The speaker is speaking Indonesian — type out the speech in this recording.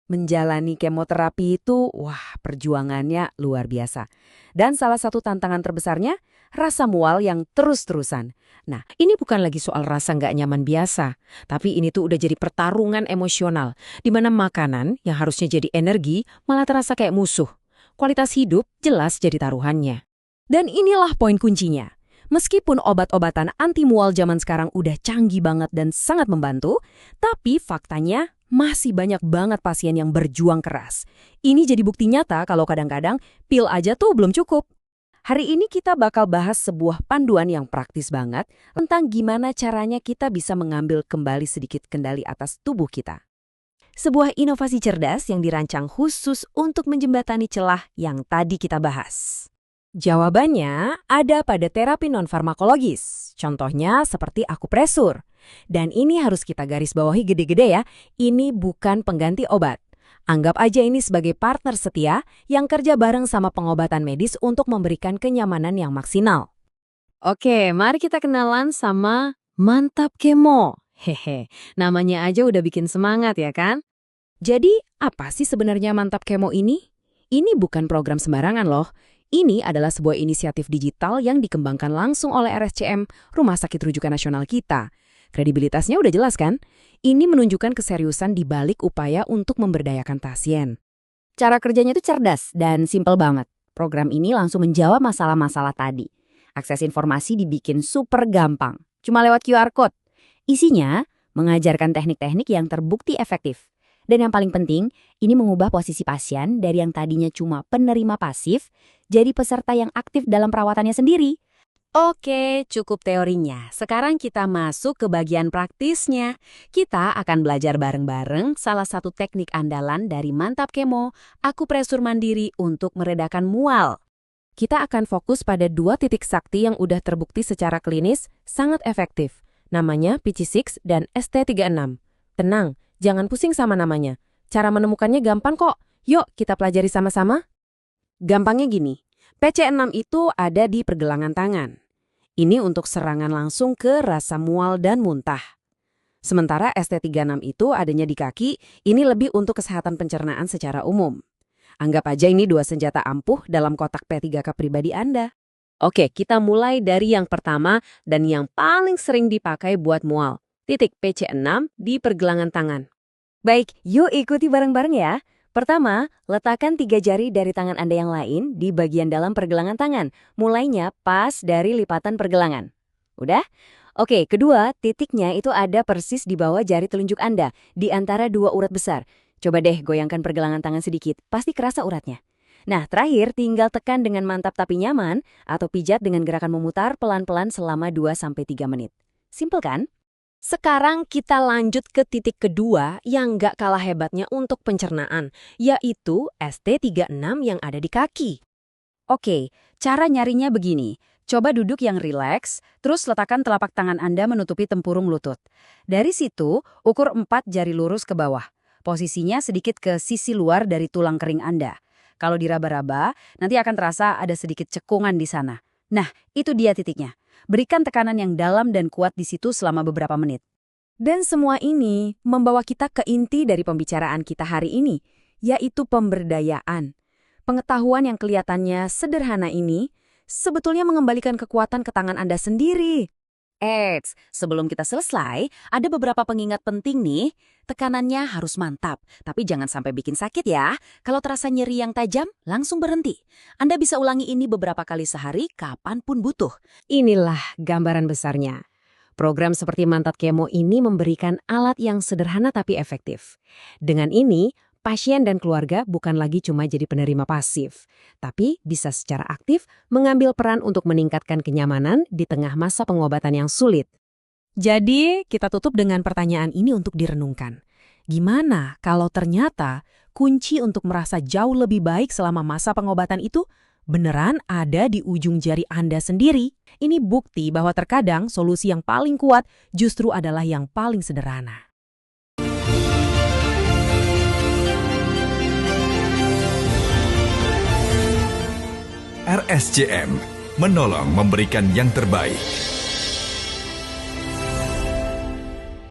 Menjalani kemoterapi itu, wah perjuangannya luar biasa. Dan salah satu tantangan terbesarnya, rasa mual yang terus-terusan. Nah, ini bukan lagi soal rasa nggak nyaman biasa, tapi ini tuh udah jadi pertarungan emosional, di mana makanan yang harusnya jadi energi malah terasa kayak musuh. Kualitas hidup jelas jadi taruhannya. Dan inilah poin kuncinya. Meskipun obat-obatan anti mual zaman sekarang udah canggih banget dan sangat membantu, tapi faktanya masih banyak banget pasien yang berjuang keras. Ini jadi bukti nyata kalau kadang-kadang pil aja tuh belum cukup. Hari ini kita bakal bahas sebuah panduan yang praktis banget tentang gimana caranya kita bisa mengambil kembali sedikit kendali atas tubuh kita. Sebuah inovasi cerdas yang dirancang khusus untuk menjembatani celah yang tadi kita bahas. Jawabannya ada pada terapi non-farmakologis, contohnya seperti akupresur. Dan ini harus kita garis bawahi gede-gede ya, ini bukan pengganti obat. Anggap aja ini sebagai partner setia yang kerja bareng sama pengobatan medis untuk memberikan kenyamanan yang maksimal. Oke, mari kita kenalan sama Mantap Kemo. Hehe, namanya aja udah bikin semangat ya kan? Jadi, apa sih sebenarnya Mantap Kemo ini? Ini bukan program sembarangan loh. Ini adalah sebuah inisiatif digital yang dikembangkan langsung oleh RSCM, Rumah Sakit Rujukan Nasional kita. Kredibilitasnya udah jelas kan? Ini menunjukkan keseriusan di balik upaya untuk memberdayakan pasien. Cara kerjanya itu cerdas dan simpel banget. Program ini langsung menjawab masalah-masalah tadi. Akses informasi dibikin super gampang, cuma lewat QR Code. Isinya mengajarkan teknik-teknik yang terbukti efektif. Dan yang paling penting, ini mengubah posisi pasien dari yang tadinya cuma penerima pasif, jadi peserta yang aktif dalam perawatannya sendiri. Oke, cukup teorinya. Sekarang kita masuk ke bagian praktisnya. Kita akan belajar bareng-bareng salah satu teknik andalan dari Mantap Kemo, akupresur mandiri untuk meredakan mual. Kita akan fokus pada 2 titik sakti yang udah terbukti secara klinis sangat efektif. Namanya PC6 dan ST36. Tenang, jangan pusing sama namanya. Cara menemukannya gampang kok. Yuk kita pelajari sama-sama. Gampangnya gini, PC6 itu ada di pergelangan tangan. Ini untuk serangan langsung ke rasa mual dan muntah. Sementara ST36 itu adanya di kaki, ini lebih untuk kesehatan pencernaan secara umum. Anggap aja ini 2 senjata ampuh dalam kotak P3K pribadi Anda. Oke, kita mulai dari yang pertama dan yang paling sering dipakai buat mual. Titik PC6 di pergelangan tangan. Baik, yuk ikuti bareng-bareng ya. Pertama, letakkan 3 jari dari tangan Anda yang lain di bagian dalam pergelangan tangan. Mulainya pas dari lipatan pergelangan. Udah? Oke, kedua, titiknya itu ada persis di bawah jari telunjuk Anda, di antara 2 urat besar. Coba deh goyangkan pergelangan tangan sedikit, pasti kerasa uratnya. Nah, terakhir tinggal tekan dengan mantap tapi nyaman, atau pijat dengan gerakan memutar pelan-pelan selama 2-3 menit. Simpel kan? Sekarang kita lanjut ke titik kedua yang nggak kalah hebatnya untuk pencernaan, yaitu ST36 yang ada di kaki. Oke, cara nyarinya begini. Coba duduk yang rileks, terus letakkan telapak tangan Anda menutupi tempurung lutut. Dari situ, ukur 4 jari lurus ke bawah. Posisinya sedikit ke sisi luar dari tulang kering Anda. Kalau diraba-raba, nanti akan terasa ada sedikit cekungan di sana. Nah, itu dia titiknya. Berikan tekanan yang dalam dan kuat di situ selama beberapa menit. Dan semua ini membawa kita ke inti dari pembicaraan kita hari ini, yaitu pemberdayaan. Pengetahuan yang kelihatannya sederhana ini sebetulnya mengembalikan kekuatan ke tangan Anda sendiri. Eits, sebelum kita selesai, ada beberapa pengingat penting nih. Tekanannya harus mantap, tapi jangan sampai bikin sakit ya. Kalau terasa nyeri yang tajam, langsung berhenti. Anda bisa ulangi ini beberapa kali sehari, kapanpun butuh. Inilah gambaran besarnya. Program seperti Mantap Kemo ini memberikan alat yang sederhana tapi efektif. Dengan ini, pasien dan keluarga bukan lagi cuma jadi penerima pasif, tapi bisa secara aktif mengambil peran untuk meningkatkan kenyamanan di tengah masa pengobatan yang sulit. Jadi, kita tutup dengan pertanyaan ini untuk direnungkan. Gimana kalau ternyata kunci untuk merasa jauh lebih baik selama masa pengobatan itu beneran ada di ujung jari Anda sendiri? Ini bukti bahwa terkadang solusi yang paling kuat justru adalah yang paling sederhana. RSCM menolong memberikan yang terbaik.